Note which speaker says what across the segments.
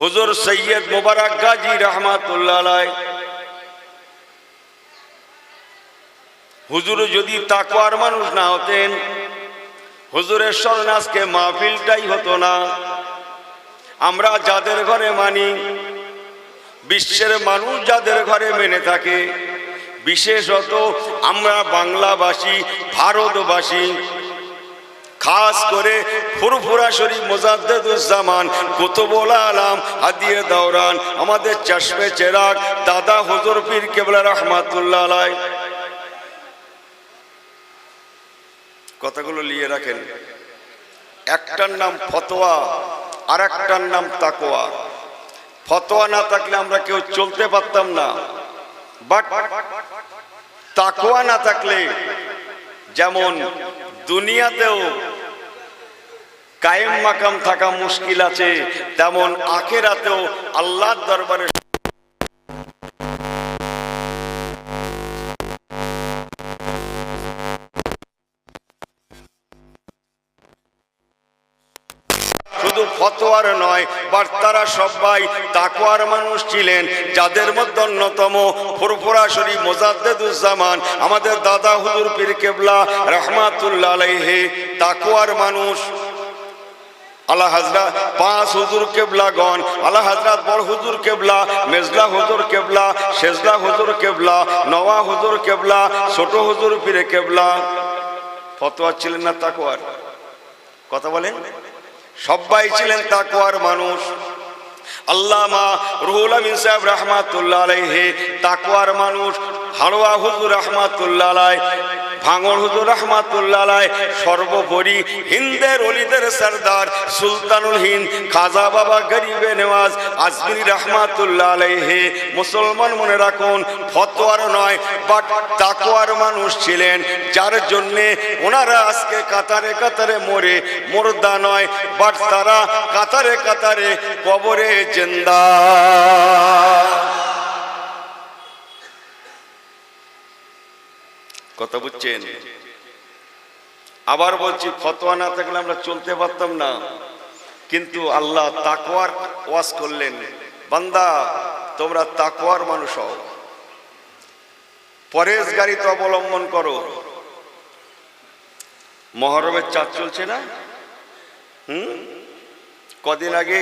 Speaker 1: হুজুর সৈয়দ মুবারক গাজী রহমাতুল্লাহ আলাইহি, হুজুর যদি তাকওয়ার মানুষ না হতেন, হুজুরের স্মরণে আজকে মাহফিলটাই হতো না। আমরা যাদের ঘরে মানি, বিশ্বের মানুষ যাদের ঘরে মেনে থাকে, বিশেষত আমরা বাংলাভাষী, ভারতবাসী, খাস করে ফুরফুরা শরীফ মুজাদ্দেদুজ্জামান কুতুবুল আলাম হাদিয়ে দাওরান আমাদের চশমে চেরাগ দাদা হুজুর পীর কেবলা রহমাতুল্লাহ আলাইহি, কথাগুলো নিয়ে রাখেন। একটার নাম ফতোয়া আর একটার নাম তাকওয়া। ফতোয়া না থাকলে আমরা কেউ চলতে পারতাম না, বাট তাকওয়া না থাকলে যেমন দুনিয়াতেও কায়েম মাকাম থাকা মুশকিল আছে, তেমন আখিরাতেও আল্লাহর দরবারে শুধু ফতোয়ার নয়, বাট তারা সবাই তাকওয়ার মানুষ ছিলেন, যাদের মধ্যে অন্যতম ফুরফুরা শরীফ মুজাদ্দেদুজ্জামান আমাদের দাদা হুজুর পীর কেবলা রহমাতুল্লাহ আলাইহি তাকওয়ার মানুষ। আলা হযরত পাঁচ হুজুর কেবলাগণ, আলা হযরত বড় হুজুর কেবলা, মেজলা হুজুর কেবলা, শেজলা হুজুর কেবলা, নওয়া হুজুর কেবলা, ছোট হুজুর পীর কেবলা ফতোয়া ছিলেন না তাকওয়ার? কথা বলেন। সবাই ছিলেন তাকওয়ার মানুষ। আল্লামা রুহুল আমিন সাহেব রহমাতুল্লাহ আলাইহি তাকওয়ার মানুষ। হালওয়া হুজুর রহমাতুল্লাহ আলাইহি, ভাঙড় হুজুর রহমাতুল্লাহ আলাইহি, সর্বোপরি হিন্দের ওলিদের সরদার সুলতানুল হিন্দ খাজা বাবা গরিবে নেওয়াজ আজমিরি রহমাতুল্লাহ আলাইহি। মুসলমান মনে রাখুন, ফতোয়ার নয় বাট তাকওয়ার মানুষ ছিলেন, যার জন্যে ওনারা আজকে কাতারে কাতারে মরে, মুর্দা নয় বাট তারা কাতারে কাতারে কবরে জিন্দা। কথা বুঝছেন? আবার বলছি, ফতোয়া না থাকলে আমরা চলতে পারতাম না, কিন্তু আল্লাহ তাকওয়ার ওয়াজ করলেন, বান্দা তোমরা তাকওয়ার মানুষ হও, পরেজগারিতা অবলম্বন করো। মুহররমের চাঁদ চলছে না? কদিন আগে,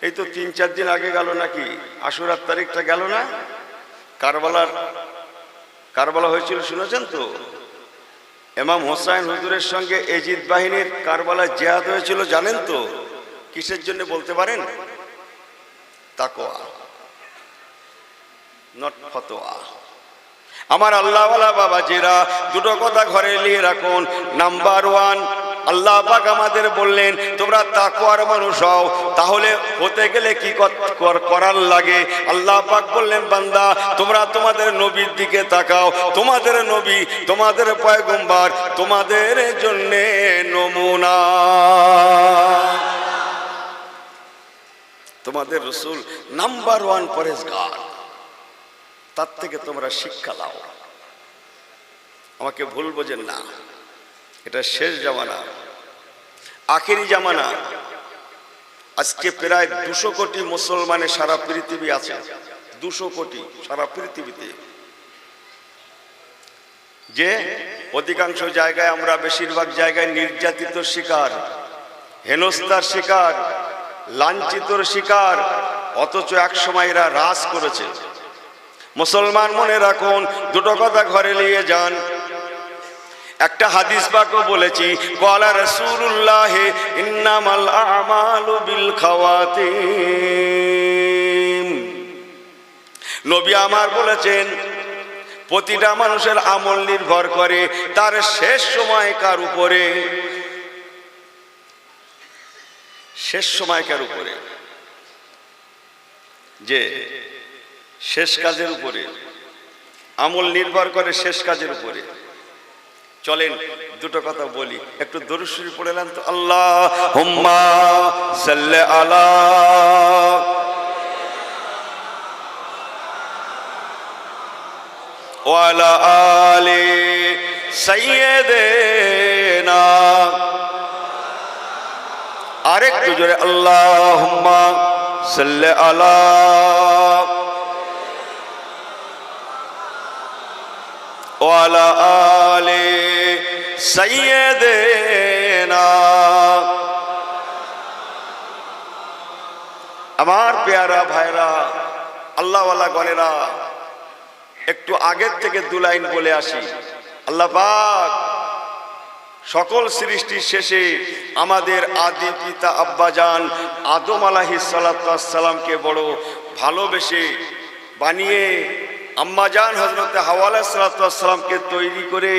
Speaker 1: এই তো 3-4 দিন আগে গেল নাকি, আশুরার তারিখটা গেল না? কারবালা হয়েছিল, শুনেছেন তো? ইমাম হোসাইন হুজুরের সঙ্গে এজিদ বাহিনীর কারবালা জিহাদ হয়েছিল, জানেন তো? কিসের জন্য বলতে পারেন? তাকওয়া, নট ফতোয়া। আমার আল্লাহওয়ালা বাবাজিরা, দুটো কথা ঘরে নিয়ে রাখুন। নাম্বার 1, আল্লাহ পাক আমাদের বললেন তোমরা তাকওয়ার মানুষ হও। তাহলে হতে গেলে কি করার লাগে? আল্লাহ পাক বললেন, বান্দা তোমরা তোমাদের নবীর দিকে তাকাও। তোমাদের নবী, তোমাদের পয়গম্বর, তোমাদের জন্য নমুনা। তোমাদের রাসূল নাম্বার 1 পরেজগার, তার থেকে তোমরা শিক্ষা নাও। আমাকে ভুল বোঝেন না, এটা শেষ জামানা, আখেরি জামানা। আজকে প্রায় 200 কোটি মুসলমানের সারা পৃথিবী আছে, 200 কোটি সারা পৃথিবীতে। যে অধিকাংশ জায়গায় আমরা বেশিরভাগ জায়গায় নির্যাতিত শিকার, হেনস্থার শিকার, লাঞ্ছিতর শিকার, অথচ এক সময় এরা রাজ করেছে। মুসলমান মনে রাখুন, দুটো কথা ঘরে নিয়ে যান। একটা হাদিস পাকও বলেছি, ক্বালা রাসূলুল্লাহ ইন্নামাল আমালু বিল খাওয়াতিম। নবী আমার বলেছেন, প্রতিটা মানুষের আমল নির্ভর করে তার শেষ সময়কার উপরে। শেষ সময়কার উপরে, যে শেষ কাজের উপরে আমল নির্ভর করে, শেষ কাজের উপরে। চলেন দুটো কথা বলি, একটু দরুদ শরীফ পড়ে নেন তো। আল্লাহুম্মা সাল্লি আলা ওয়া আলা আলি সাইয়্যিদিনা। আরেকটু জোরে, আল্লাহুম্মা সাল্লি আলা ওয়া আলা আলি সাইয়্যিদিনা। আমার পেয়ারা ভাইরা, আল্লাহওয়ালা গণেরা, একটু আগের থেকে দু লাইন বলে আসি। আল্লাহ পাক সকল সৃষ্টির শেষে আমাদের আদি পিতা আব্বাজান আদম আলাইহিস সালাতু ওয়াস সালামকে বড় ভালোবেসে বানিয়ে আম্মাজান হযরতে হাওয়া আলাইহিস সালাতু ওয়াস সালামকে তৈরি করে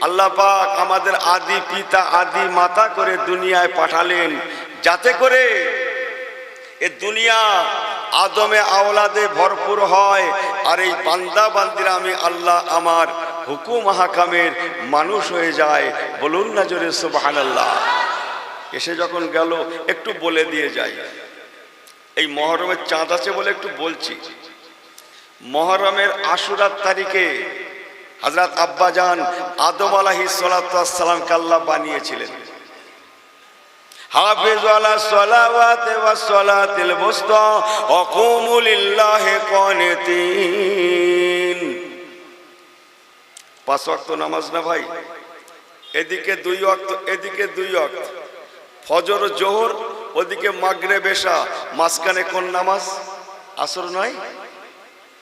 Speaker 1: আল্লাহ পাক আমাদের আদি পিতা আদি মাতা করে দুনিয়ায় পাঠালেন, যাতে করে এ দুনিয়া আদমে আওলাদে ভরপুর হয়। আর এই বান্দা বান্দিরা আমি আল্লাহ আমার হুকুম হাকামের মানুষ হয়ে যায়। বলুন না জোরে সুবহানাল্লাহ। এসে যখন গেল একটু বলে দিয়ে যাই, এই মহরমের চাঁদ আছে বলে একটু বলছি। মহরমের আশুরার তারিখে হযরত আব্বাজান আদম আলাইহিস সালাতু ওয়াস সালামকে আল্লাহ বানিয়েছিলেন। হাফিজু আলা সালাওয়াতি ওয়াস সালাতিল বুসতা ওয়া কুমু লিল্লাহি কানিতিন। 5 ওয়াক্ত নামাজ না ভাই, এদিকে 2 ওয়াক্ত এদিকে 2 ওয়াক্ত, ফজর জোহর, ওদিকে মাগরিব এশা, মাঝখানে কোন নামাজ? আসর নয়?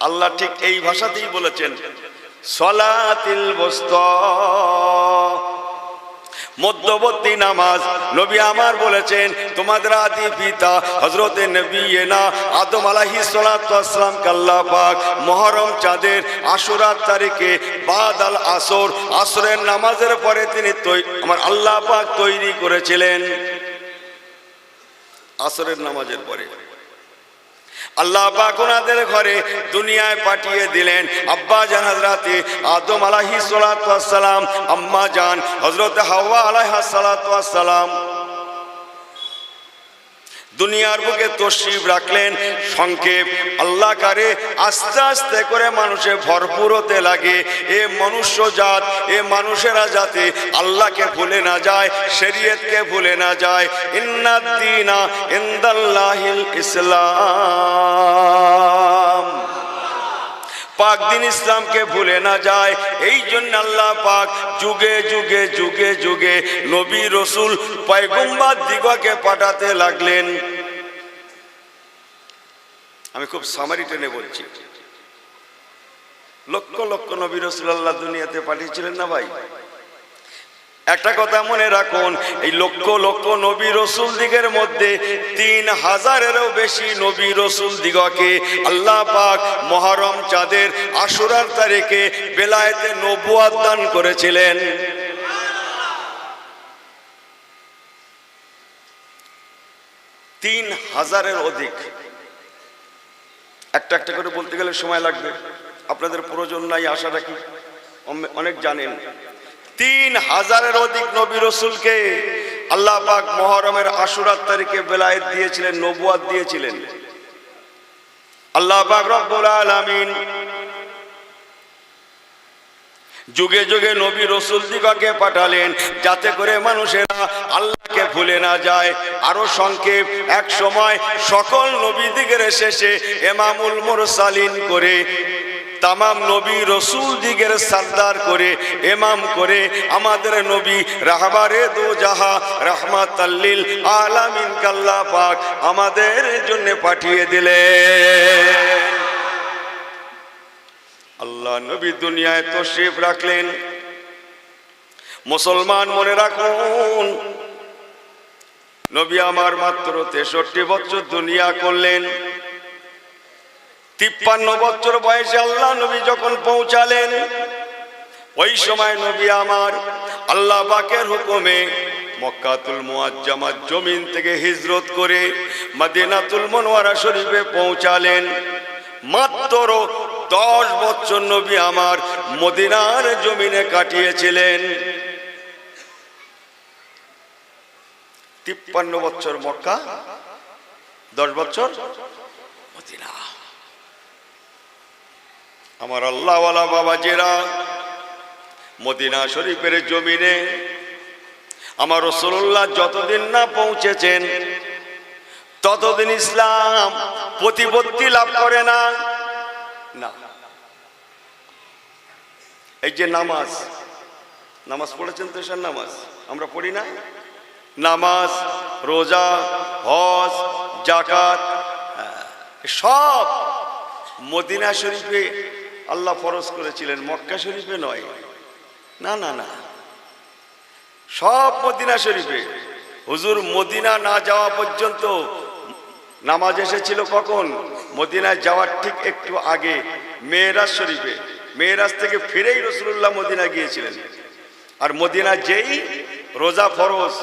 Speaker 1: আল্লাহ ঠিক এই ভাষাতেই বলেছেন সালাতিল বুসতা, মধ্যবর্তী নামাজ। নবী আমার বলেছেন তোমাদের আদি পিতা হযরতে নবীনা আদম আলাইহিস সালাতু ওয়াস সালামকে আল্লাহ পাক মুহররম চাঁদের আশুরার তারিখে বাদ আল আসর, আসরের নামাজের পরে তিনি আমার আল্লাহ পাক তৈরি করেছিলেন। আসরের নামাজের পরে আল্লাহ পাক ওনাদের ঘরে দুনিয়ায় পাঠিয়ে দিলেন আব্বা জান হযরতে আদম আলাইহিস সালাতু ওয়াস সালাম, আম্মা জান হযরতে হাওয়া আলাইহাস সালাতু ওয়াস সালাম। দুনিয়ার বুকে তশরিফ রাখলেন। সংক্ষেপ আল্লাহ কারে আস্তে আস্তে করে মানুষে ভরপুর হতে লাগে। এ মনুষ্য জাত, এ মানুষেরা যাতে আল্লাহকে ভুলে না যায়, শরীয়তকে ভুলে না যায়। ইন্নাদ দীনা ইনদাল্লাহিল ইসলাম, পাক দিন ইসলামকে ভুলে না যায়। এই জন্য আল্লাহ পাক যুগে যুগে যুগে যুগে নবী রসুল পয়গম্বর দিগকে পাঠাতে লাগলেন। আমি খুব সামারি টেনে বলছি, লক্ষ লক্ষ নবী রসুল আল্লাহ দুনিয়াতে পাঠিয়েছিলেন না ভাই? একটা কথা মনে রাখুন, এই লক্ষ লক্ষ নবী রসুল দিগের মধ্যে 3000-এরও বেশি নবী রসুল দিগকে আল্লাহ পাক মুহররম চাঁদের আশুরার তারিখে বেলায়েতে নবুয়ত দান করেছিলেন। 3000-এর অধিক। একটা একটা করে বলতে গেলে সময় লাগবে, আপনাদের প্রয়োজন নাই আশা রাখি, অনেক জানেন। 3000-এর অধিক নবী রসুলকে আল্লাহ পাক মুহররমের আশুরার তারিখে বেলায়েত দিয়েছিলেন, নবুয়ত দিয়েছিলেন। আল্লাহ পাক রব্বুল আলামিন যুগে যুগে নবী রসুল দিগকে পাঠালেন, যাতে করে মানুষেরা আল্লাহকে ভুলে না যায়। আরো সংক্ষেপ, এক সময় সকল নবী দিগের শেষে ইমামুল মুরসালিন করে, তামাম নবী রসুল দিগের সরদার করে, ইমাম করে আমাদের নবী রাহবারে দো জাহা রাহমাতাল লিল আলামিন আল্লাহ পাক আমাদের জন্য পাঠিয়ে দিলেন। আল্লাহ নবী দুনিয়ায় তশরিফ রাখলেন। মুসলমান মনে রাখুন, নবী আমার মাত্র 63 বছর দুনিয়া করলেন। 53 বছর বয়সে আল্লাহ নবী যখন পৌঁছালেন, ওই সময় নবী আমার আল্লাহ পাকের হুকুমে মক্কাতুল মুআজ্জামার জমিন থেকে হিজরত করে মদিনাতুল মুনওয়ারা শরীফে পৌঁছালেন। মাত্র 10 বছর নবী আমার মদিনার জমিনে কাটিয়েছিলেন। 53 বছর মক্কা, 10 বছর মদিনা। আমার আল্লাহওয়ালা বাবাজিরা, মদিনা শরীফের জমিনে আমার রাসূলুল্লাহ যতদিন না পৌঁছেছেন, ততদিন ইসলাম প্রতিপত্তি লাভ করে না। না, এই যে নামাজ, নামাজ পড়েছেন তো, এসব নামাজ আমরা পড়ি না? নামাজ, রোজা, হজ, যাকাত সব মদিনা শরীফে আল্লাহ ফরজ করেছিলেন, মক্কা শরীফে নয়। না না না, সব মদিনা শরীফে। হুজুর মদিনা না যাওয়া পর্যন্ত নামাজ এসেছিল কখন? মদিনায় যাওয়ার ঠিক একটু আগে মেরাজ শরীফে। মেরাজ থেকে ফিরেই রাসূলুল্লাহ মদিনা গিয়েছিলেন। আর মদিনা যেই রোজা ফরজ,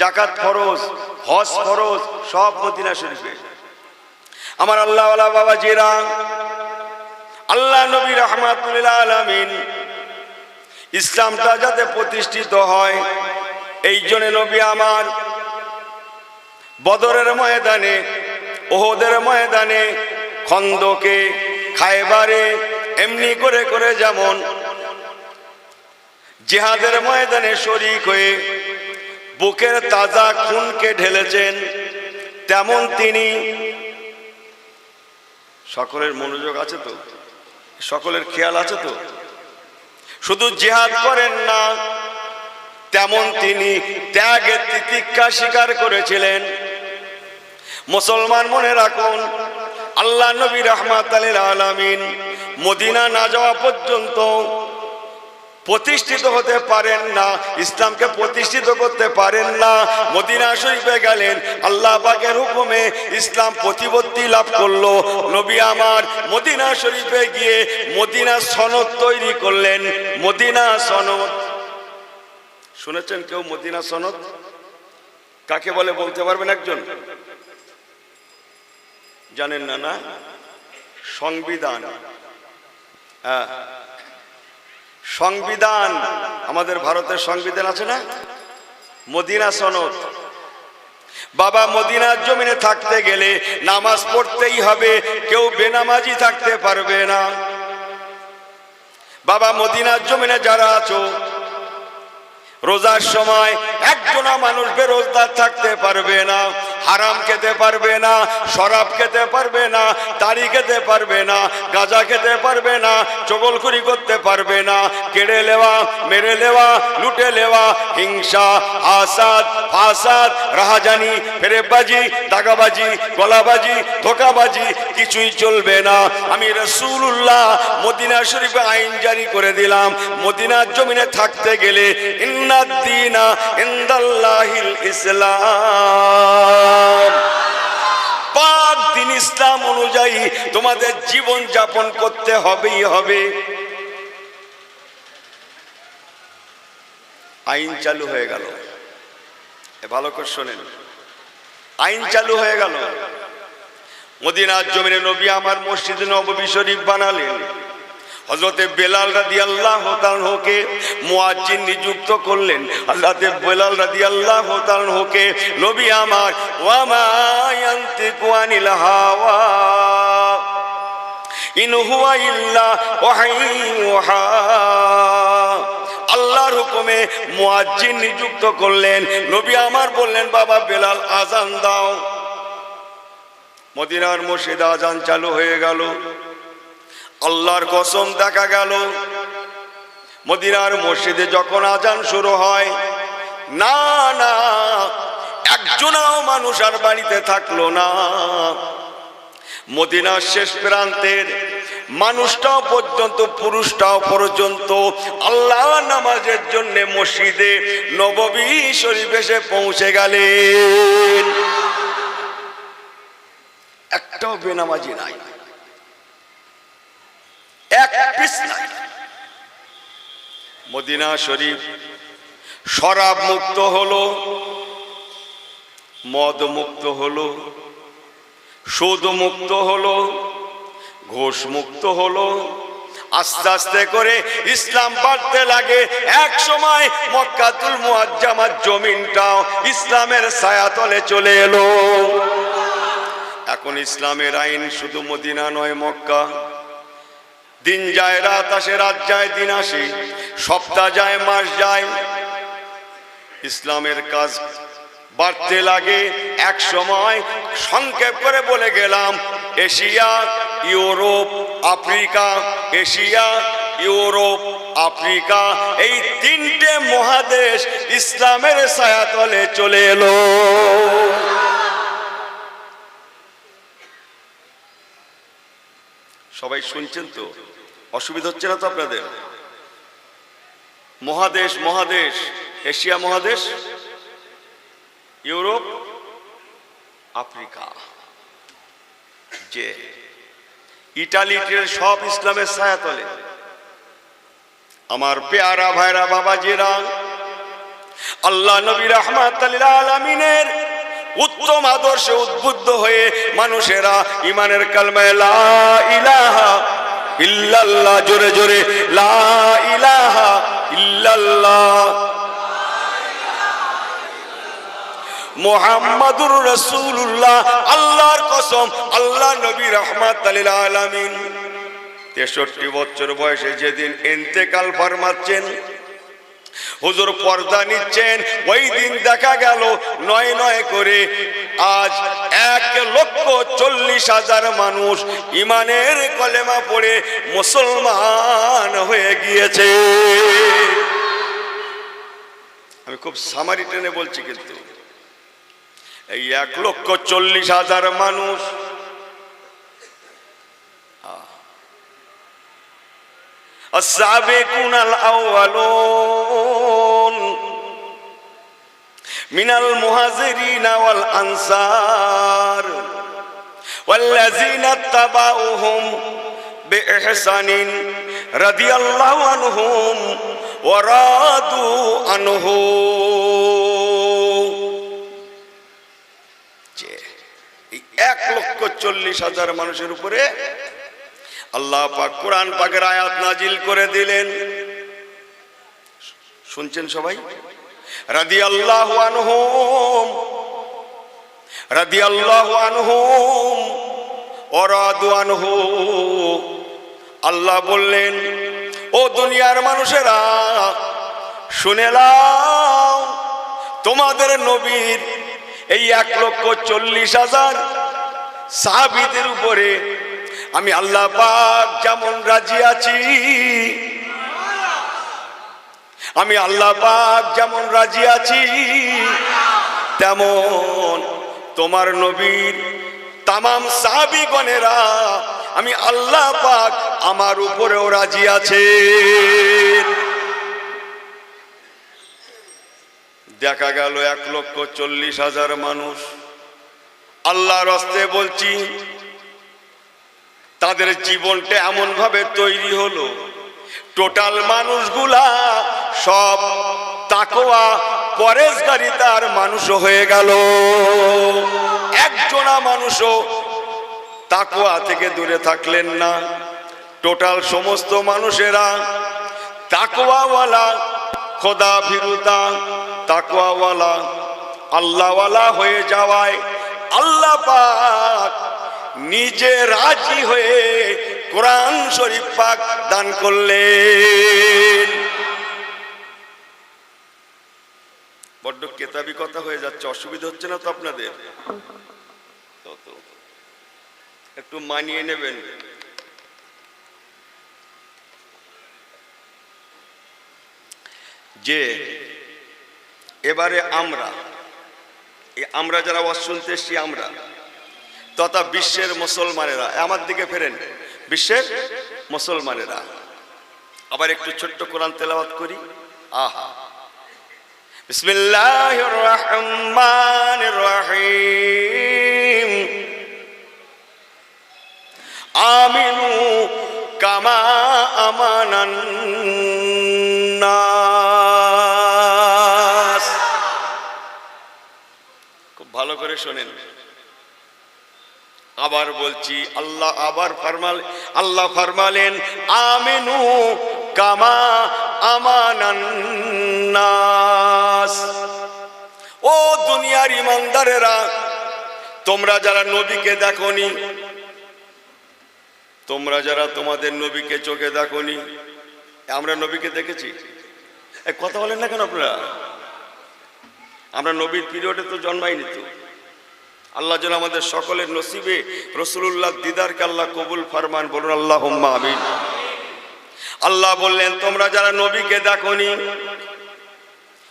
Speaker 1: যাকাত ফরজ, হজ ফরজ, সব মদিনা শরীফে। আমার আল্লাহওয়ালা বাবাজিরা, আল্লাহ নবী রাহমাতুল লিল আলামিন ইসলামটা যাতে প্রতিষ্ঠিত হয়, এই জন্য নবী আমার বদরের ময়দানে, ওহদের ময়দানে, খন্দকে, খায়বারে এমনি করে করে যেমন জিহাদের ময়দানে শরীক হয়ে বুকের তাজা খুনকে ঢেলেছেন, তেমন তিনি, সকলের মনোযোগ আছে তো, সকলের খেয়াল আছে তো, শুধু জিহাদ করেন না, তেমন তিনি ত্যাগের তিতিক্ষা স্বীকার করেছিলেন। মুসলমান মনে রাখুন, আল্লাহ নবী রাহমাতুল লিল আলামিন মদিনা না যাওয়া পর্যন্ত প্রতিষ্ঠিত হতে পারেন না, ইসলামকে প্রতিষ্ঠিত করতে পারেন না। মদিনা শরীফে গেলেন, আল্লাহ পাকের হুকুমে ইসলাম প্রতিপত্তি লাভ করলো। নবী আমার মদিনা শরীফে গিয়ে মদিনা সনদ তৈরি করলেন। মদিনা সনদ শুনেছেন কেউ? মদিনা সনদ কাকে বলে বলতে পারবেন একজন? জানেন না? না, সংবিধান। হ্যাঁ, সংবিধান, আমাদের ভারতের সংবিধান আছে না, মদিনা সনদ। বাবা মদিনার জমিনে থাকতে গেলে নামাজ পড়তেই হবে, কেউ বেনামাজি থাকতে পারবে না। বাবা মদিনার জমিনে যারা আছো, রোজার সময় একজনা মানুষ বেরোজগার থাকতে পারবে না, হারাম খেতে পারবে না, শরাব খেতে পারবে না, তাড়ি খেতে পারবে না, গাঁজা খেতে পারবে না, চগলখুরি করতে পারবে না, কেড়ে নেওয়া, মেরে নেওয়া, লুটে নেওয়া, হিংসা, হাসাদ, ফাসাদ, রাহাজানি, ফেরেববাজি, দাগাবাজি, গলাবাজি, ধোকাবাজি কিছুই চলবে না। আমি রাসূলুল্লাহ মদিনা শরীফে আইন জারি করে দিলাম, মদিনার জমিনে থাকতে গেলে ইন্নাদ-দীনা ইনদাল্লাহিল ইসলাম, পাক দিন ইসলাম অনুযায়ী তোমাদের জীবন যাপন করতে হবেই হবে। আইন চালু হয়ে গেল, ভালো করে শোনেন, আইন চালু হয়ে গেল। মদিনার জমিনে নবী আমার মসজিদ নববী শরীফ বানালেন। হযরতে বেলাল রাদিয়াল্লাহু তাআলাকে মুয়াজ্জিন নিযুক্ত করলেন। হযরতে বেলাল রাদিয়াল্লাহু তাআলাকে নবী আমার ওয়া মা ইয়ানতিকু আনিল হাওয়া ইন হুয়া ইল্লা ওয়াহয়ুহা, আল্লাহর হুকুমে মুয়াজ্জিন নিযুক্ত করলেন। নবী আমার বললেন, বাবা বেলাল আযান দাও। মদিনার মসজিদে আযান চালু হয়ে গেল। আল্লাহর কসম, দেখা গেল মদিনার মসজিদে যখন আযান শুরু হয়, না না একজনও মানুষ আর বাড়িতে থাকলো না। মদিনার শেষ প্রান্তের মানুষটাও পর্যন্ত, পুরুষটাও পর্যন্ত আল্লাহ নামাজের জন্য মসজিদে নববী শরীফ এসে পৌঁছে গেলেন। একটাও বেনামাজি নাই, এক পিস নাই। মদিনা শরীফ শরাব মুক্ত হলো, মদ মুক্ত হলো, সুদ মুক্ত হলো, ঘুষ মুক্ত হলো। আস্তে আস্তে করে ইসলাম বাড়তে লাগে। এক সময় মক্কাতুল মুআজ্জামার জমিনটাও ইসলামের ছায়াতলে চলে এলো। এখন ইসলামের আইন শুধু মদিনা নয়, মক্কা। দিন যায়, রাত আসে, রাত যায়, দিন আসে, সপ্তাহ যায়, মাস যায়। ইসলামের কাজ বাড়তে লাগে। এক সময় সংক্ষেপ করে বলে গেলাম, Asia, Europe, Africa, Asia, Europe, Africa, এই তিনটে মহাদেশ ইসলামের ছায়াতলে চলে এলো। সবাই শুনছেন তো? অসুবিধা হচ্ছে না তো আপনাদের? মহাদেশ, মহাদেশ, এশিয়া মহাদেশ, ইউরোপ, আফ্রিকা, যে ইটালির সব ইসলামের ছায়াতলে। আমার পেয়ারা ভাইরা, বাবাজিরা, আল্লাহ নবী রাহমাতুল লিল আলামিনের উত্তম আদর্শে উদ্বুদ্ধ হয়ে মানুষেরা ঈমানের কালমায় লা ইলাহা ইল্লাল্লাহ, জোরে জোরে লা ইলাহা ইল্লাল্লাহ মুহাম্মাদুর রাসূলুল্লাহ, আল্লাহর কসম, আল্লাহ নবী রাহমাতুল লিল আলামিন 63 বছর বয়সে যেদিন ইন্তেকাল ফরমাচ্ছেন, হুজুর পর্দা নিচ্ছেন, ওই দিন দেখা গেল নয় নয় করে আজ 1,40,000 মানুষ ইমানের কলেমা পড়ে মুসলমান হয়ে গিয়েছে। আমি খুব সামারি টেনে বলছি, কিন্তু এই 1,40,000 মানুষ السابقون الأولون من المهاجرين والأنصار والذين اتبعوهم بإحسان رضي الله عنهم ورضوا عنه। এই 1,40,000 মানুষের উপরে আল্লাহ পাক কোরআন পাকের আয়াত নাজিল করে দিলেন। শুনছেন সবাই? রাদিয়াল্লাহু আনহুম, রাদিয়াল্লাহু আনহুম ওয়া রাদু আনহু। আল্লাহ বললেন, ও দুনিয়ার মানুষেরা শুনে নাও, তোমাদের নবীর এই 1,40,000 সাহাবীদের উপরে আমি আল্লাহ পাক যেমন রাজি আছি, আমি আল্লাহ পাক যেমন রাজি আছি, তেমন তোমার নবীর তামাম সাহাবীগণেরা আমি আল্লাহ পাক আমার উপরেও রাজি আছে। দেখা গেল 1,40,000 মানুষ, আল্লাহর রাস্তায় বলছি, তাদের জীবনটা এমন ভাবে তৈরি হলো, টোটাল মানুষগুলা সব তাকওয়া পরেশগারিতার মানুষ হয়ে গেল। একজনা মানুষও তাকওয়া থেকে দূরে থাকলেন না। টোটাল সমস্ত মানুষেরা তাকওয়াওয়ালা, খোদা ভীরুতা, তাকওয়াওয়ালা, আল্লাহওয়ালা হয়ে যাওয়ায় আল্লাহ পাক নিজে রাজি হয়ে কোরআন শরীফ পাক দান করলেন। বড্ড কেতাবি কথা হয়ে যাচ্ছে, অসুবিধা হচ্ছে না তো আপনাদের? একটু মানিয়ে নেবেন। যে এবারে আমরা যারা ওয়াজ শুনতে এসছি, আমরা তথা বিশ্বের মুসলমানেরা, আমার দিকে ফেরেন, বিশ্বের মুসলমানেরা, আবার একটু ছোট্ট কোরআন তেলাওয়াত করি। আহা, বিসমিল্লাহির রহমানির রহিম। আমিনু কামা আমানান নাস। খুব ভালো করে শোনেন, আবার বলছি, আল্লাহ ফরমালেন আমিনু কামা আমানান নাস। ও দুনিয়ার ইমানদারেরা, তোমরা যারা নবীকে দেখোনি, তোমরা যারা তোমাদের নবীকে চোখে দেখোনি, আমরা নবীকে দেখেছি। কথা বলেন না কেন আপনারা? আমরা নবীর পিরিয়ডে তো জন্মাইনি তো। আল্লাহ যেন আমাদের সকলের নসিবে রসুলুল্লাহ দিদারকে আল্লাহ কবুল ফরমান, বলুন আল্লাহুম্মা আমিন। আল্লাহ বললেন, তোমরা যারা নবীকে দেখোনি,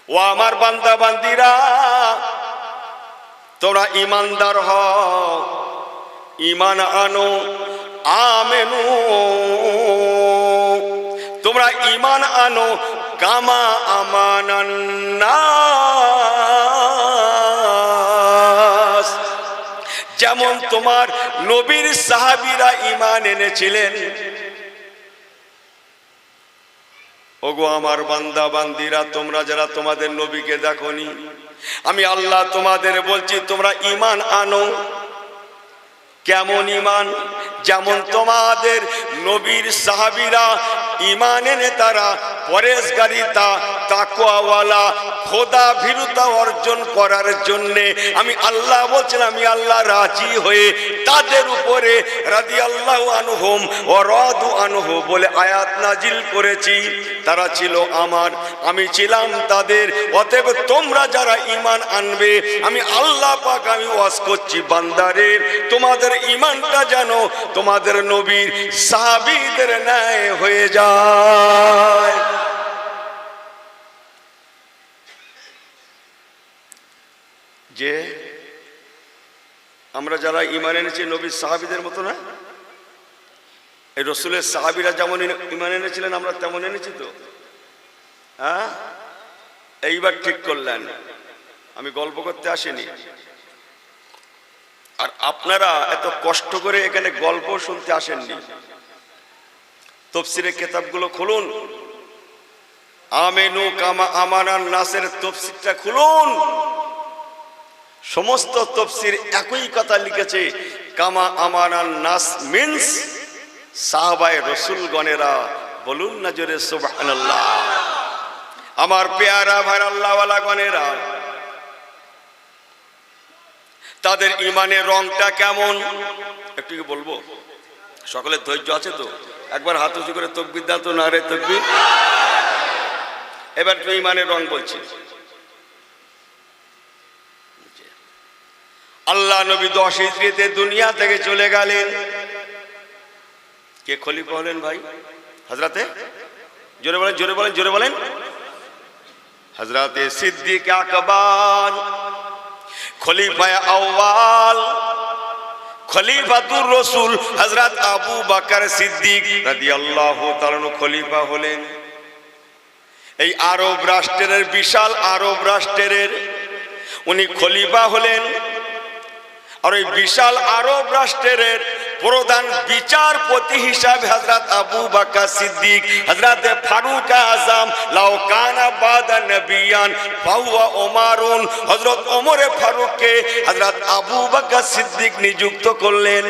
Speaker 1: ও আমার বান্দা বান্দিরা, তোমরা ঈমানদার হও, ঈমান আনো, আমেনু, তোমরা ঈমান আনো, কামা আমানান নাস, যেমন তোমার নবীর সাহাবীরা ঈমান এনেছিলেন। ওগো আমার বান্দা বান্দিরা, তোমরা যারা তোমাদের নবীকে দেখোনি, আমি আল্লাহ তোমাদের বলছি, তোমরা ঈমান আনো। কেমন ঈমান? যেমন তোমাদের নবীর সাহাবীরা ঈমান এনে তারা পরেশগারিতা, তাকওয়াওয়ালা, খোদা ভীরুতা অর্জন করার জন্যে আমি আল্লাহ বলছেন, আমি আল্লাহ রাজি হয়ে তাদের উপরে রাদিয়াল্লাহু আনহুম ওয়া রাদু আনহু বলে আয়াত নাজিল করেছি। তারা ছিল আমার, আমি ছিলাম তাদের। অতএব তোমরা যারা ঈমান আনবে, আমি আল্লাহ পাক আমি ওয়াজ করছি, বান্দারে তোমাদের ঈমানটা যেন তোমাদের নবীর সাহাবীদের ন্যায় হয়ে যায়। যে আমরা যারা ঈমান এনেছি নবীর সাহাবীদের মতো না, এই রসুলের সাহাবীরা যেমন ঈমান এনেছিলেন আমরা তেমন এনেছি তো? হ্যাঁ, এইবার ঠিক করলেন, আমি গল্প করতে আসিনি। আর আপনারা এত কষ্ট করে এখানে গল্প শুনতে আসেননি। তাফসীরের কিতাবগুলো খুলুন, আমেনু কামা আমানান নাসের তাফসীরটা খুলুন। সমস্ত তাফসীর একই কথা লিখেছে, কামা আমানান নাস মিন্স সাহাবায়ে রাসূলগণেরা। বলুন না জোরে সুবহানাল্লাহ। আমার পেয়ারা ভাই আল্লাহওয়ালা গণেরা, তাদের ঈমানের রংটা কেমন একটু কি বলবো? সকলের ধৈর্য আছে তো? একবার হাত উঁচু করে তাকবীর দাও তো, নারে তাকবীর। এবার তো ঈমানের রং বলছি। আল্লাহ নবী 10 হিজরিতে দুনিয়া থেকে চলে গেলেন। কে খলিফা হলেন ভাই? হযরতে, জোরে বলেন, জোরে বলেন, জোরে বলেন, হযরতে সিদ্দিক আকবর, খলিফায়ে আউয়াল, খলিফাতুর রাসূল হযরত আবু বকর সিদ্দিক রাদিয়াল্লাহু তাআলা খলিফা হলেন। এই আরব রাষ্ট্রের, বিশাল আরব রাষ্ট্রের উনি খলিফা হলেন। আর ওই বিশাল আরব রাষ্ট্রের প্রধান বিচারপতি হিসাবে হযরত আবু বকর সিদ্দিক, হযরত ফারুক আযম, লাউ কানা বাদা নবিয়ান ফাহুয়া ওমরুন, হযরত ওমরে ফারুককে হযরত আবু বকর সিদ্দিক নিযুক্ত করলেন।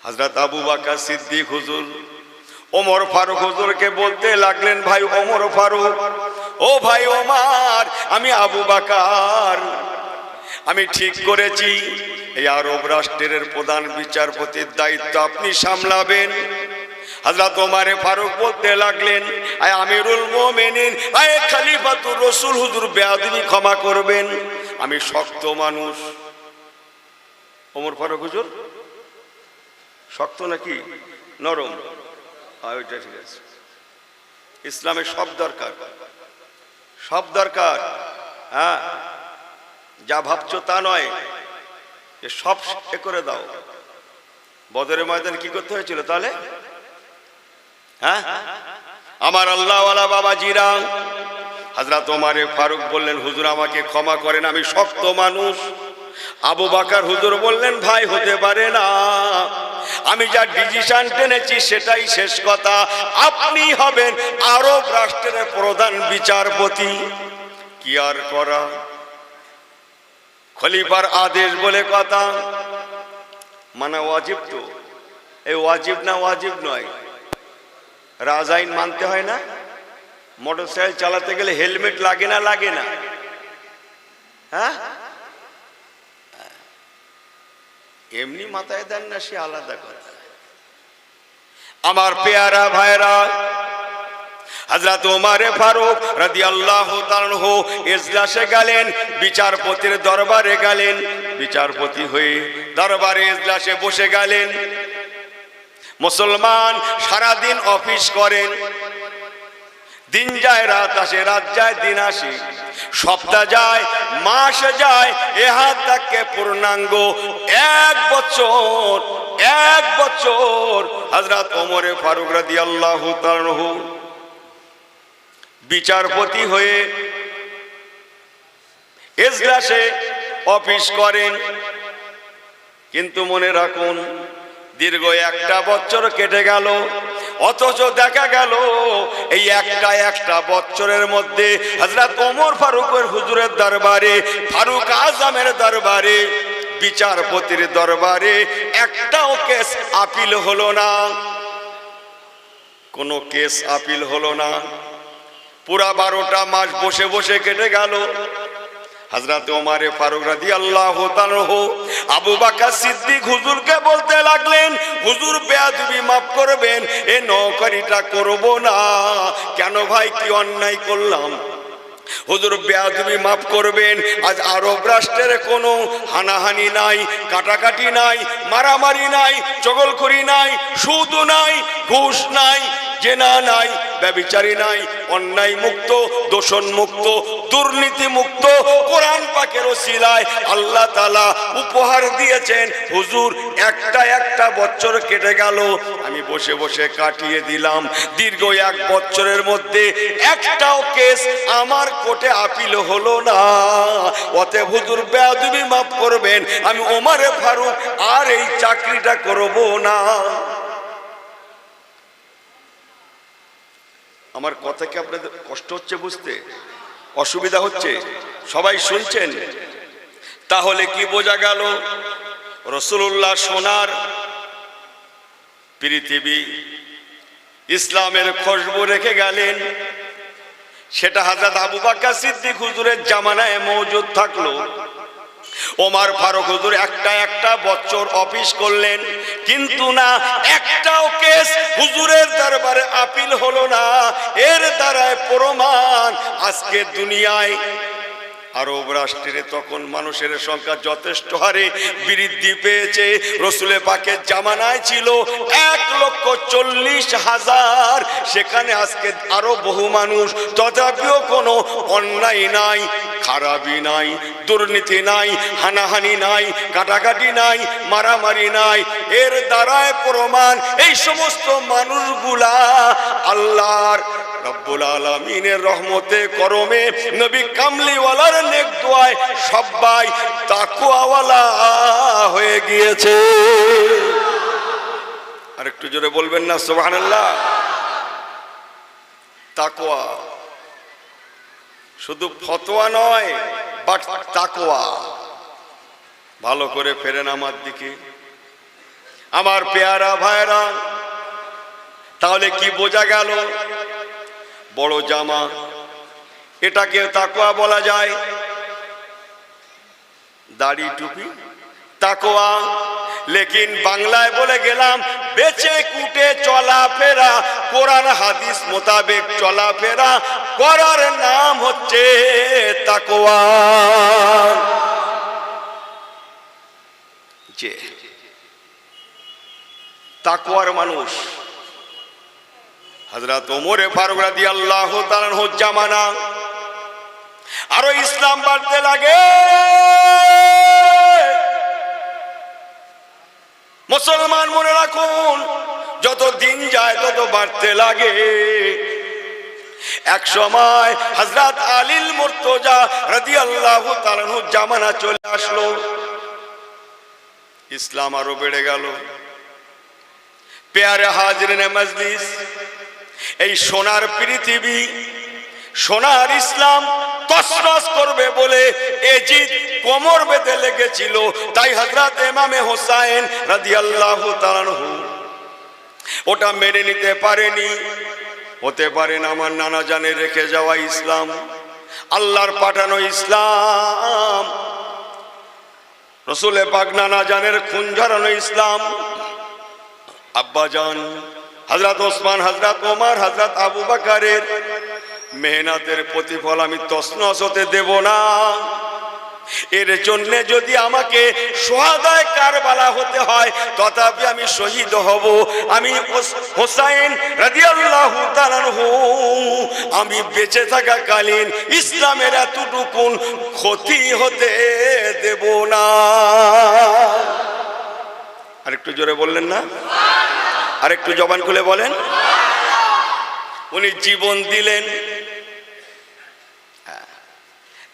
Speaker 1: হযরত আবু বকর সিদ্দিক হুজুর ওমর ফারুক হুজুরকে বলতে লাগলেন, ভাই ওমর ফারুক, ও ভাই ওমর, আমি আবু বকর, আমি ঠিক করেছি এই আরব রাষ্ট্রের প্রধান বিচারপতির দায়িত্ব আপনি সামলাবেন। হযরত ওমরে ফারুক বলতে লাগলেন, আয় আমিরুল মুমিনিন, আয় খলিফাতুর রাসূল হুজুর, বেয়াদবি ক্ষমা করবেন, আমি শক্ত মানুষ। ওমর ফারুক হুজুর শক্ত নাকি নরম? ওইটা ঠিক আছে। ইসলামে সব দরকার, সব দরকার। হ্যাঁ, যা ভাবছো তা নয়, সব এ করে দাও। বদরের ময়দানে কি করতে হয়েছিল তাহলে? হ্যাঁ, আমার আল্লাহওয়ালা বাবাজিরা, হযরত ওমরে ফারুক বললেন, হুজুর আমাকে ক্ষমা করেন, আমি শক্ত মানুষ। আবু বকর হুজুর বললেন, ভাই হতে পারে না, আমি যা ডিসিশন টেনেছি সেটাই শেষ কথা, আপনি হবেন আরব রাষ্ট্রের প্রধান বিচারপতি। কি আর করা, খলিফার আদেশ বলে কথা, মানা ওয়াজিব। তো এই ওয়াজিব না ওয়াজিব নয়, রাজাইন মানতে হয় না? মোটরসাইকেল চালাতে গেলে হেলমেট লাগে না, লাগে না? হ্যাঁ, এমনি মাথায় দেন না, সে আলাদা কথা। আমার পেয়ারা ভাইরা, হযরত ওমর ফারুক রাদিয়াল্লাহু তাআলা আনহু ইজলাসে গেলেন, বিচারপতির দরবারে গেলেন। বিচারপতি হয়ে দরবারে ইজলাসে বসে গেলেন। মুসলমান সারা দিন অফিস করেন, দিন যায় রাত আসে, রাত যায় দিন আসে, সপ্তাহ যায় মাস যায়, এহাত তাকে পূর্ণাঙ্গ 1 বছর। 1 বছর হযরত ওমর ফারুক রাদিয়াল্লাহু তাআলা আনহু বিচারপতি হয়ে ইজলাসে অফিস করেন। কিন্তু মনে রাখুন, দীর্ঘ 1 বছর কেটে গেল, অথচ দেখা গেল এই একটা বছরের মধ্যে হযরত ওমর ফারুকের হুজুরের দরবারে, ফারুক আজমের দরবারে, বিচারপতির দরবারে একটাও কেস আপিল হলো না। কোনো কেস আপিল হলো না। পুরা 12টা মাস বসে বসে কেটে গেল। হযরত ওমর ফারুক রাদিয়াল্লাহু তাআলা আনহু আবু বকর সিদ্দিক হুজুরকে বলতে লাগলেন, হুজুর বেয়াদবি মাফ করবেন, এ নওকরিটা করব না। কেন ভাই, কি অন্যায় করলাম? হুজুর বেয়াদবি মাফ করবেন। আজ আরব রাষ্ট্রের কোনো হানাহানি নাই, কাটাকাটি নাই, মারামারি নাই, চগলখড়ি নাই, সুদ নাই, ঘুষ নাই, জেনা নাই, ব্যভিচারী নাই, অন্যায় মুক্ত, দূষণ মুক্ত, দুর্নীতি মুক্ত কোরআন পাকের ওসিলায় আল্লাহ তাআলা উপহার দিয়েছেন। হুজুর একটা বছর কেটে গেল, আমি বসে বসে কাটিয়ে দিলাম। দীর্ঘ 1 বছরের মধ্যে একটাও কেস আমার কোর্টে আপিল হলো না। অতএব হুজুর বেয়াদবি মাফ করবেন, আমি ওমর ফারুক আর এই চাকরিটা করব না। আমার কথা কি আপনাদের কষ্ট হচ্ছে বুঝতে? অসুবিধা হচ্ছে? সবাই শুনছেন? তাহলে কি বোঝা গেল? রাসূলুল্লাহ সোনার পৃথিবী ইসলামের খুশবু রেখে গেলেন। সেটা হযরত আবু বকর সিদ্দিক হুজুরের জামানায় মওজুদ থাকলো। ওমর ফারুক হুজুর একটা বছর অফিস করলেন, কিন্তু না একটাও কেস হুজুরের দরবারে আপিল হলো না। এর দ্বারায় প্রমাণ, আজকে দুনিয়ায় আরব রাষ্ট্রে তখন মানুষের সংখ্যা যথেষ্ট হারে বৃদ্ধি পেয়েছে। রসুল পাকের জামানায় ছিল 1,40,000, সেখানে আজকে আরো বহু মানুষ। তথাপিও কোনো অন্যায় নাই, খারাপি নাই, দুর্নীতি নাই, হানাহানি নাই, কাটাকাটি নাই, মারামারি নাই। এর দ্বারায় প্রমাণ, এই সমস্ত মানুষগুলা আল্লাহর রব্বুল আলামিনের রহমতে করমে, নবী কামলিওয়ালার নেক দোয়ায় সবাই তাকওয়াওয়ালা হয়ে গিয়েছে। আর একটু জোরে বলবেন না সুবহানাল্লাহ? তাকওয়া শুধু ফতোয়া নয়, বাট তাকওয়া। ভালো করে ফেরেন আমার দিকে আমার পেয়ারা ভাইরা। তাহলে কি বোঝা গেল? বড় জামা, এটাকে তাকওয়া বলা যায়। দাড়ি টুপি তাকওয়া। লেকিন বাংলায় বলে গেলাম বেচে কুটে চলাফেরা, কোরআন হাদিস মোতাবেক চলাফেরা করার নাম হচ্ছে তাকওয়া। যে তাকওয়ার মানুষ হযরত ওমর ফারুক রাদিয়াল্লাহু তাআলা আনহু জামানা। আরো ইসলাম বাড়তে লাগে, মুসলমান মনে রাখুন, যত দিন যায় তত বাড়তে লাগে। এক সময় হযরত আলীল মুর্তজা রাদিয়াল্লাহু তাআলা আনহু জামানা চলে আসলো, ইসলাম আরো বেড়ে গেল। প্যারে হাজিরিনে মজলিস, এই সোনার পৃথিবী, সোনার ইসলাম তসনস করবে বলে এজিদ কোমর বেঁধে লেগেছিল। তাই হযরত ইমামে হোসাইন রাদিয়াল্লাহু তাআলা আনহু ওটা মেনে নিতে পারেনি। হতে পারেন আমার নানা জানের রেখে যাওয়া ইসলাম, আল্লাহর পাঠানো ইসলাম, রাসূল পাক নানা জানের খুন ঝরানো ইসলাম। আব্বাজান হযরত ওসমান, হযরত ওমর, হযরত আবু বকরের মেহনতের প্রতিফল আমি তছনছ হতে দেব না। এর জন্য যদি আমাকে শুহাদায়ে কারবালা হতে হয় তথাপি আমি শহীদ হব। আমি হোসাইন রাদিয়াল্লাহু তাআলা আনহু আমি বেঁচে থাকাকালীন ইসলামের এতটুকুন ক্ষতি হতে দেব না। আরেকটু জোরে বললেন না? আরেকটু জবান খুলে বলেন। উনি জীবন দিলেন,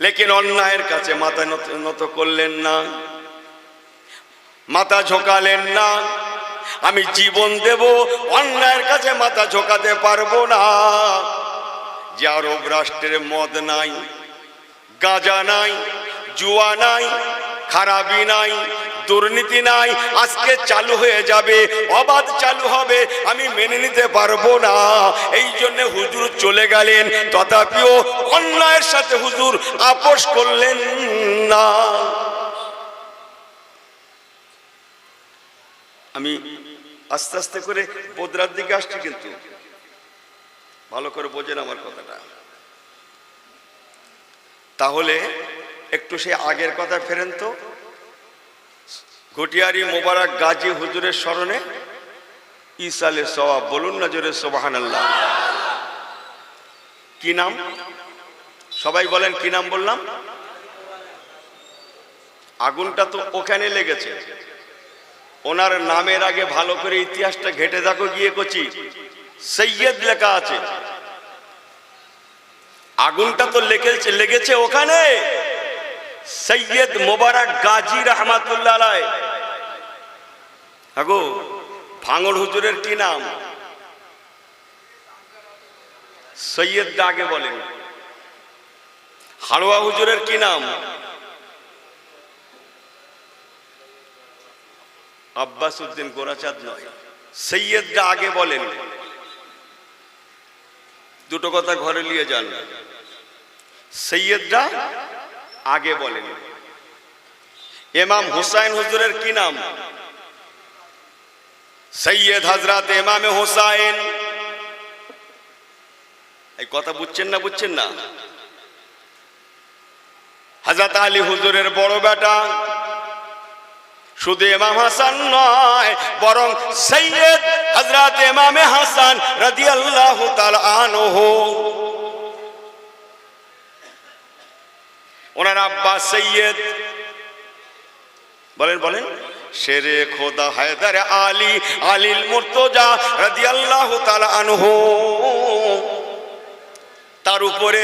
Speaker 1: লেকিন অন্যায়ের কাছে মাথা নত করলেন না, মাথা ঝোঁকালেন না। আমি জীবন দেব, অন্যায়ের কাছে মাথা ঝোঁকাতে পারবো না। যে আরব রাষ্ট্রের মদ নাই, গাঁজা নাই, জুয়া নাই, খারাপি নাই, দুর্নীতি নাই, আজকে চালু হয়ে যাবে, অবাধ চালু হবে, আমি মেনে নিতে পারবো না। এই জন্য হুজুর চলে গেলেন, তথাপিও অন্যায়ের সাথে হুজুর আপোষ করলেন না। আমি আস্তে আস্তে করে বদরার দিকে আসছি, কিন্তু ভালো করে বোঝেন আমার কথাটা। তাহলে একটু সেই আগের কথা ফেরেন তো। ঘটিয়ারি মোবারক গাজী হুজুরের স্মরণে ইসালে সওয়াব বলুন না জোরে সুবহানাল্লাহ। কি নাম? সবাই বলেন কি নাম বললাম? আগুনটা তো ওখানে লেগেছে। ওনার নামের আগে ভালো করে ইতিহাসটা ঘেটে দেখো গিয়ে, কচি সৈয়দ লেখা আছে। আগুনটা তো লেগেছে ওখানে। সৈয়দ মোবারক গাজী রহমাতুল্লাহ আলাইহি। আগো ভাঙড় হুজুরের কি নাম? সৈয়দ আগে বলেন। হাড়োয়া হুজুরের কি নাম? আব্বাস উদ্দিন গোরাচাঁদ নয়, সৈয়দরা আগে বলেন। দুটো কথা ঘরে নিয়ে যান। সৈয়দরা আগে বলেন। ইমাম হুসাইন হুজুরের কি নাম? সৈয়দ হযরত ইমাম হুসাইন। এই কথা বুঝছেন না? বুঝছেন না? হযরত আলী হুজুরের বড় বেটা। শুধু ইমাম হাসান নয়, বরং সৈয়দ হযরত ইমাম হাসান রাদিয়াল্লাহু তাআলা আনহু। ওনার আব্বা সৈয়দ বলেন বলেন শেরে খোদা হায়দার আলী আলীল মুর্তজা রাদিয়াল্লাহু তাআলা আনহু। তার উপরে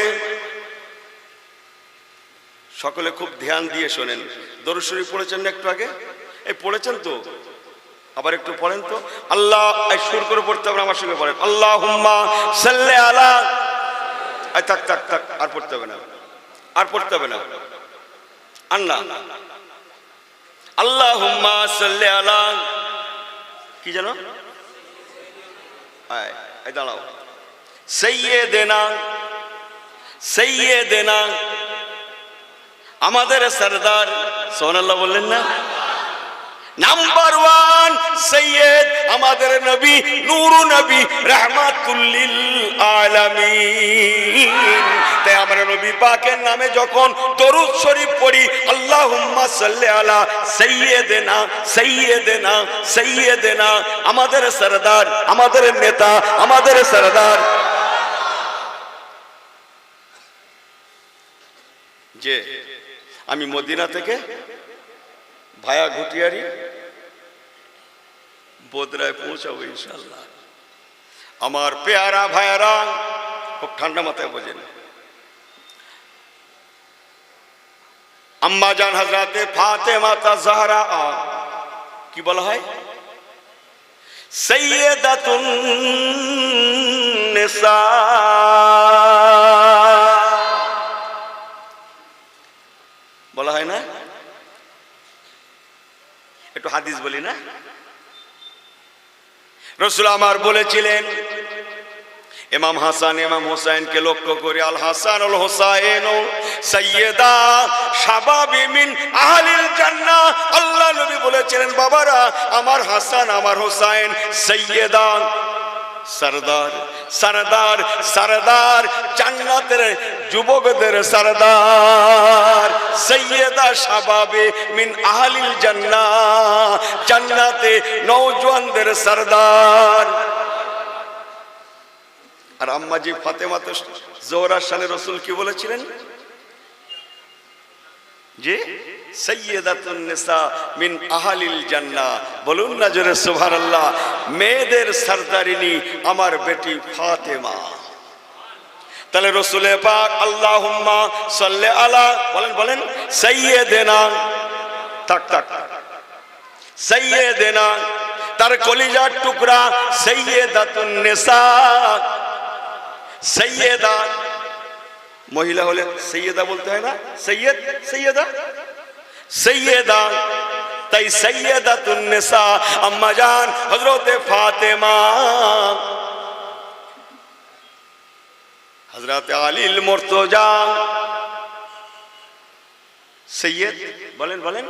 Speaker 1: সকলে খুব ধ্যান দিয়ে শোনেন। দরুদ শরীফ পড়েছেন না একটু আগে? এই পড়েছেন তো, আবার একটু পড়েন তো। আল্লাহ, সুর করে পড়তে হবে, আমার সঙ্গে পড়েন। আল্লাহুম্মা সাল্লি আলা। থাক থাক থাক, আর পড়তে হবে না, আর পড়তে হবে না। আল্লাহ আল্লাহুম্মা সাল্লি আলা, কি জানো? এই দাঁড়াও। সাইয়্যিদিনা, সাইয়্যিদিনা আমাদের সরদার, সুবহানাল্লাহ বললেন না? নাম্বার ওয়ান সৈয়দ আমাদের নবী, নূর নবী, রাহমাতুল লিল আলামিন। তাই আমরা নবী পাকের নামে যখন দরুদ শরীফ পড়ি, আল্লাহুম্মা সাল্লি আলা সাইয়্যিদিনা, সাইয়্যিদিনা, সাইয়্যিদিনা আমাদের সরদার, আমাদের নেতা, আমাদের সরদার। যে আমি মদিনা থেকে ভায়া ঘটিয়ারি বোদরায় পৌঁছাবো ইনশাআল্লাহ। আমার পেয়ারা ভাইয়ারা খুব ঠান্ডা মাথায় বোঝেন। আম্মা জান হযরতে ফাতেমা জাহরা কি বলা হয়? সাইয়্যিদাতুন নিসা। বলা হয় না? একটু হাদিস বলি না? রাসূল আমার বলেছিলেন, ইমাম হাসান ইমাম হুসাইনকে লক্ষ্য করে, আল হাসান আল হুসাইন সাইয়্যিদা শাবাবি মিন আহলিল জান্নাহ। আল্লাহ নবী বলেছিলেন, বাবারা আমার হাসান আমার হুসাইন সাইয়্যিদা সরদার সরদার সরদার জান্নাতের যুবকদের সরদার সৈয়দা শাবাবে মিন আহলিল জান্নাহ জান্নাতে নওজওয়ানদের সরদার। আর আম্মাজি ফাতেমা তো জোহরার শানে রাসূল কি বলেছিলেন যে সৈয়দাতুন নিসা মিন আহলিল জান্নাহ, বলুন না জোরে সুবহানাল্লাহ। মেয়েদের সরদারিনী আমার বেটি ফাতেমা। তাহলে রাসূল পাক আল্লাহুম্মা সাল্লি আলা বলেন বলেন সাইয়্যিদিনা তাক তাক সাইয়্যিদিনা তার কলিজার টুকরা সৈয়দাতুন নিসা। সৈয়দা মহিলা হলে সৈয়দা বলতে হয় না, সৈয়দ সৈয়দা সৈয়দা, তাই সৈয়দাতুন নিসা আম্মা জান হযরতে ফাতেমা হযরতে আলীল মুর্তজা সৈয়দ বলেন বলেন